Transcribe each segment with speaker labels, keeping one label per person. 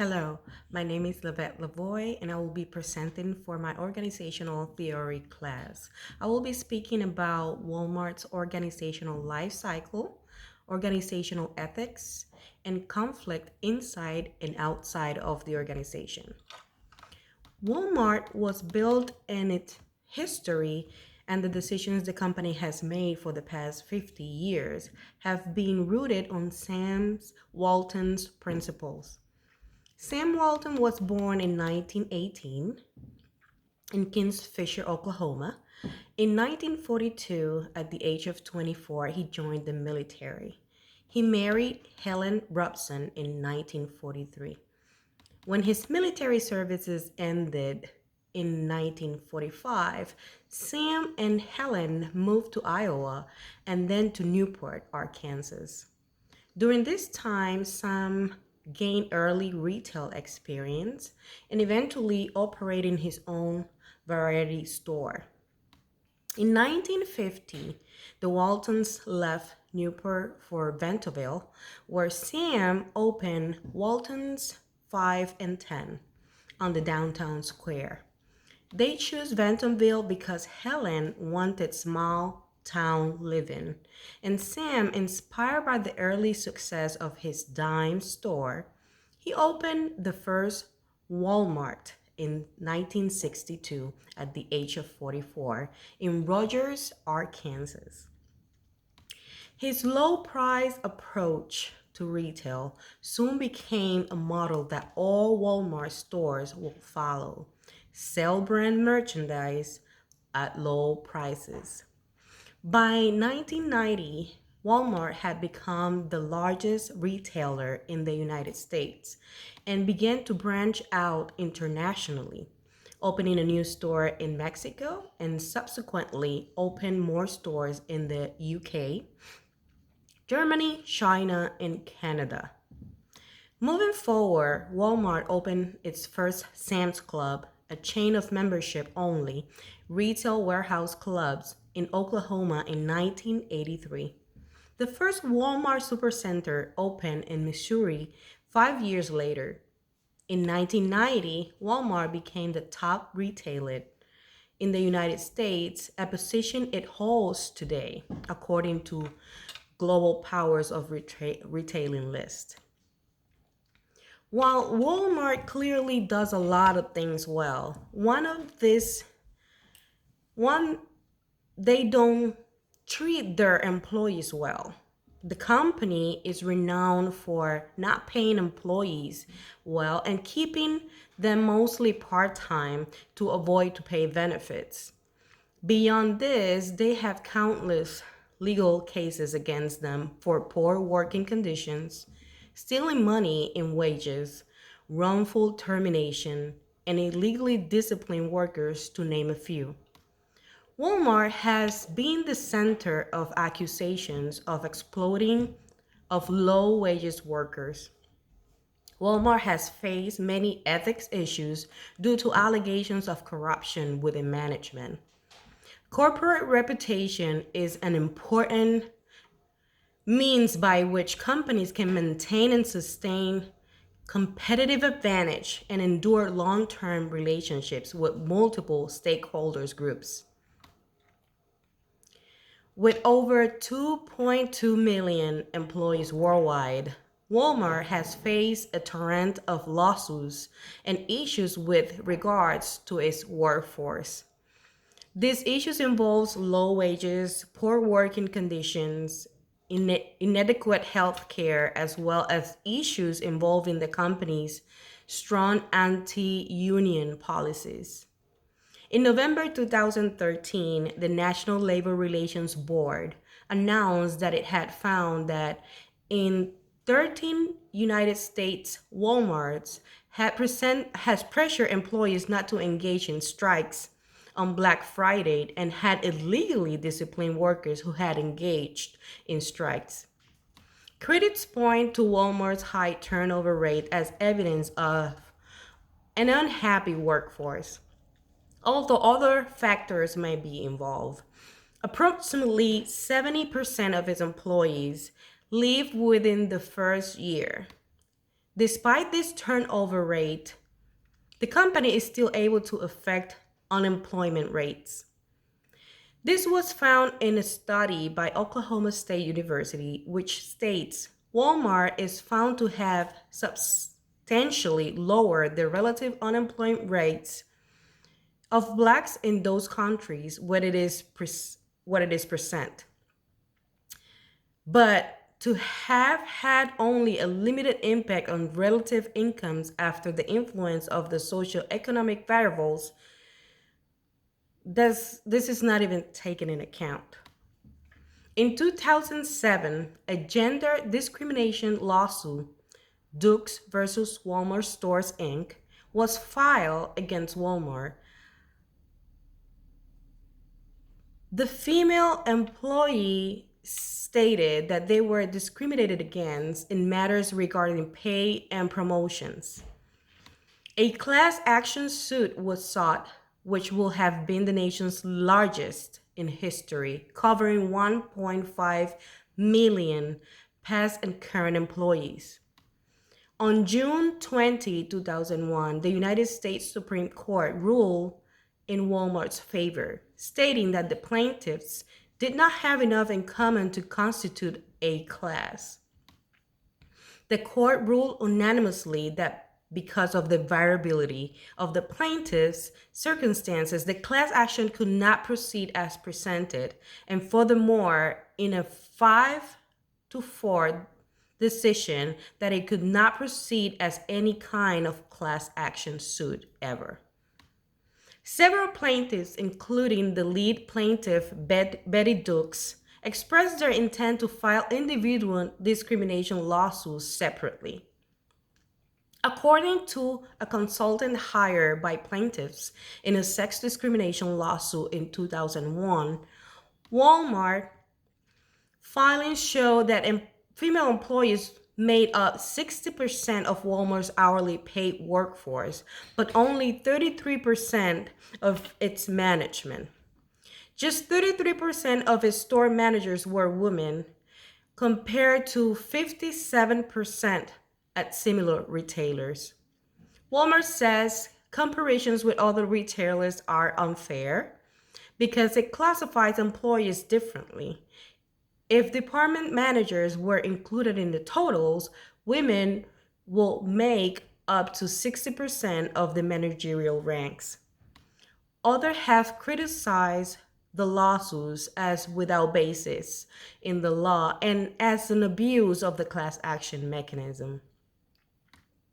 Speaker 1: Hello, my name is Lavette Lavoie, and I will be presenting for my organizational theory class. I will be speaking about Walmart's organizational life cycle, organizational ethics, and conflict inside and outside of the organization. Walmart was built in its history, and the decisions the company has made for the past 50 years have been rooted on Sam Walton's principles. Sam Walton was born in 1918 in Kingfisher, Oklahoma. In 1942, at the age of 24, he joined the military. He married Helen Robson in 1943. When his military services ended in 1945, Sam and Helen moved to Iowa and then to Newport, Arkansas. During this time, Sam gained early retail experience and eventually operating his own variety store. In 1950, the Waltons left Newport for Bentonville, where Sam opened Walton's 5 and 10 on the downtown square. They chose Bentonville because Helen wanted small town living, and Sam, inspired by the early success of his dime store, he opened the first Wal-Mart in 1962 at the age of 44 in Rogers, Arkansas. His low price approach to retail soon became a model that all Walmart stores would follow: sell brand merchandise at low prices. By 1990, Walmart had become the largest retailer in the United States and began to branch out internationally, opening a new store in Mexico and subsequently opened more stores in the UK, Germany, China, and Canada. Moving forward, Walmart opened its first Sam's Club, a chain of membership-only retail warehouse clubs in Oklahoma in 1983. The first Walmart Supercenter opened in Missouri 5 years later. In 1990, Walmart became the top retailer in the United States, a position it holds today, according to Global Powers of Retailing list. While Walmart clearly does a lot of things well, one they don't treat their employees well. The company is renowned for not paying employees well and keeping them mostly part-time to avoid to pay benefits. Beyond this, they have countless legal cases against them for poor working conditions, stealing money in wages, wrongful termination, and illegally disciplined workers, to name a few. Walmart has been the center of accusations of exploiting of low wages workers. Walmart has faced many ethics issues due to allegations of corruption within management. Corporate reputation is an important means by which companies can maintain and sustain competitive advantage and endure long-term relationships with multiple stakeholders groups. With over 2.2 million employees worldwide, Walmart has faced a torrent of lawsuits and issues with regards to its workforce. These issues involve low wages, poor working conditions, inadequate health care, as well as issues involving the company's strong anti-union policies. In November 2013, the National Labor Relations Board announced that it had found that in 13 United States Walmarts has pressured employees not to engage in strikes on Black Friday and had illegally disciplined workers who had engaged in strikes. Critics point to Walmart's high turnover rate as evidence of an unhappy workforce, although other factors may be involved. Approximately 70% of its employees leave within the first year. Despite this turnover rate, the company is still able to affect unemployment rates. This was found in a study by Oklahoma State University, which states Walmart is found to have substantially lowered the relative unemployment rates of blacks in those countries what it is percent. But to have had only a limited impact on relative incomes after the influence of the socioeconomic variables, this is not even taken in account. In 2007, a gender discrimination lawsuit, Dukes versus Walmart Stores Inc., was filed against Walmart. The female employee stated that they were discriminated against in matters regarding pay and promotions. A class action suit was sought, which will have been the nation's largest in history, covering 1.5 million past and current employees. On June 20, 2001, the United States Supreme Court ruled in Walmart's favor, stating that the plaintiffs did not have enough in common to constitute a class. The court ruled unanimously that because of the variability of the plaintiff's circumstances, the class action could not proceed as presented, and furthermore, in a 5-4 decision, that it could not proceed as any kind of class action suit ever. Several plaintiffs, including the lead plaintiff, Betty Dukes, expressed their intent to file individual discrimination lawsuits separately. According to a consultant hired by plaintiffs in a sex discrimination lawsuit in 2001, Walmart filings show that female employees made up 60% of Walmart's hourly paid workforce, but only 33% of its management. Just 33% of its store managers were women, compared to 57% at similar retailers. Walmart says comparisons with other retailers are unfair because it classifies employees differently. If department managers were included in the totals, women will make up to 60% of the managerial ranks. Others have criticized the lawsuits as without basis in the law and as an abuse of the class action mechanism.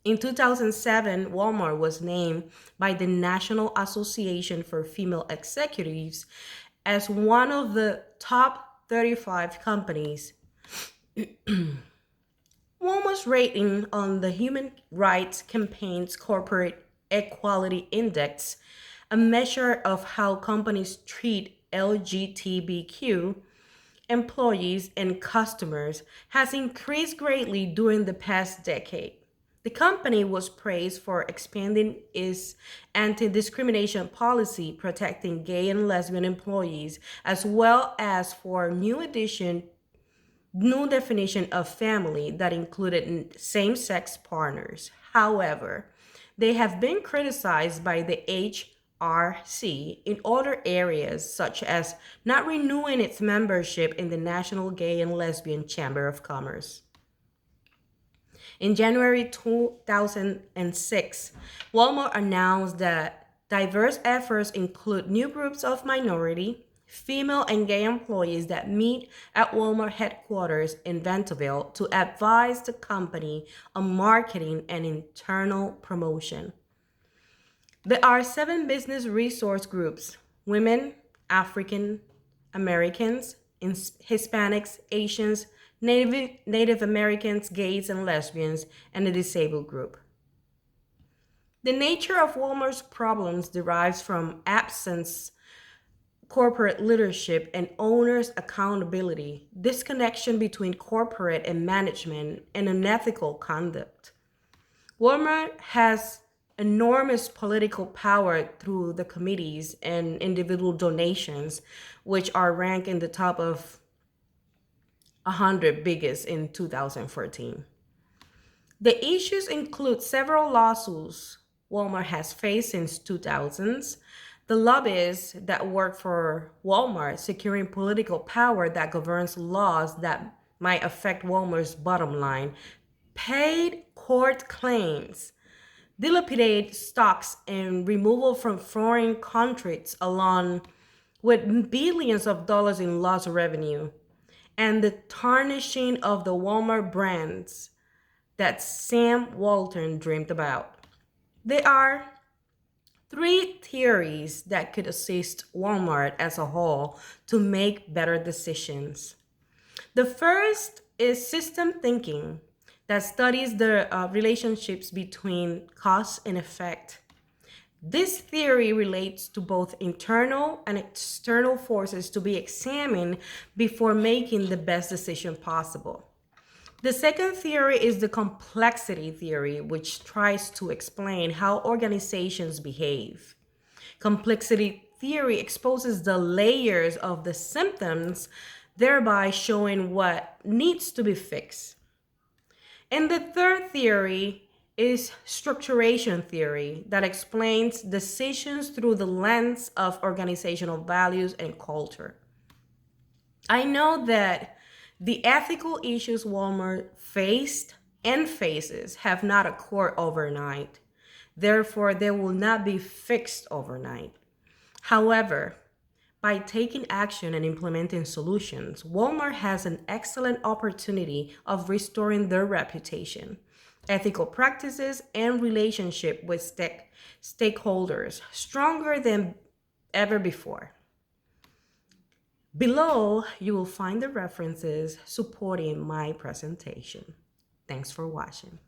Speaker 1: In 2007, Walmart was named by the National Association for Female Executives as one of the top 35 companies. Walmart's rating on the Human Rights Campaign's Corporate Equality Index, a measure of how companies treat LGBTQ employees and customers, has increased greatly during the past decade. The company was praised for expanding its anti-discrimination policy protecting gay and lesbian employees, as well as for new definition of family that included same-sex partners. However, they have been criticized by the HRC in other areas, such as not renewing its membership in the National Gay and Lesbian Chamber of Commerce. In January 2006, Walmart announced that diverse efforts include new groups of minority, female and gay employees that meet at Walmart headquarters in Vanderbilt to advise the company on marketing and internal promotion. There are 7 business resource groups: women, African Americans, Hispanics, Asians, Native Americans, gays and lesbians, and the disabled group. The nature of Walmart's problems derives from absence corporate leadership and owners' accountability, disconnection between corporate and management, and unethical conduct. Walmart has enormous political power through the committees and individual donations, which are ranked in the top of 100 biggest in 2014. The issues include several lawsuits Walmart has faced since 2000s, the lobbyists that work for Walmart securing political power that governs laws that might affect Walmart's bottom line, paid court claims, dilapidated stocks, and removal from foreign countries along with billions of dollars in lost revenue, and the tarnishing of the Walmart brands that Sam Walton dreamed about. There are three theories that could assist Walmart as a whole to make better decisions. The first is system thinking that studies the relationships between cause and effect. This theory relates to both internal and external forces to be examined before making the best decision possible. The second theory is the complexity theory, which tries to explain how organizations behave. Complexity theory exposes the layers of the symptoms, thereby showing what needs to be fixed. And the third theory is structuration theory that explains decisions through the lens of organizational values and culture. I know that the ethical issues Walmart faced and faces have not occurred overnight. Therefore, they will not be fixed overnight. However, by taking action and implementing solutions, Walmart has an excellent opportunity of restoring their reputation, ethical practices, and relationship with stakeholders stronger than ever before. Below, you will find the references supporting my presentation. Thanks for watching.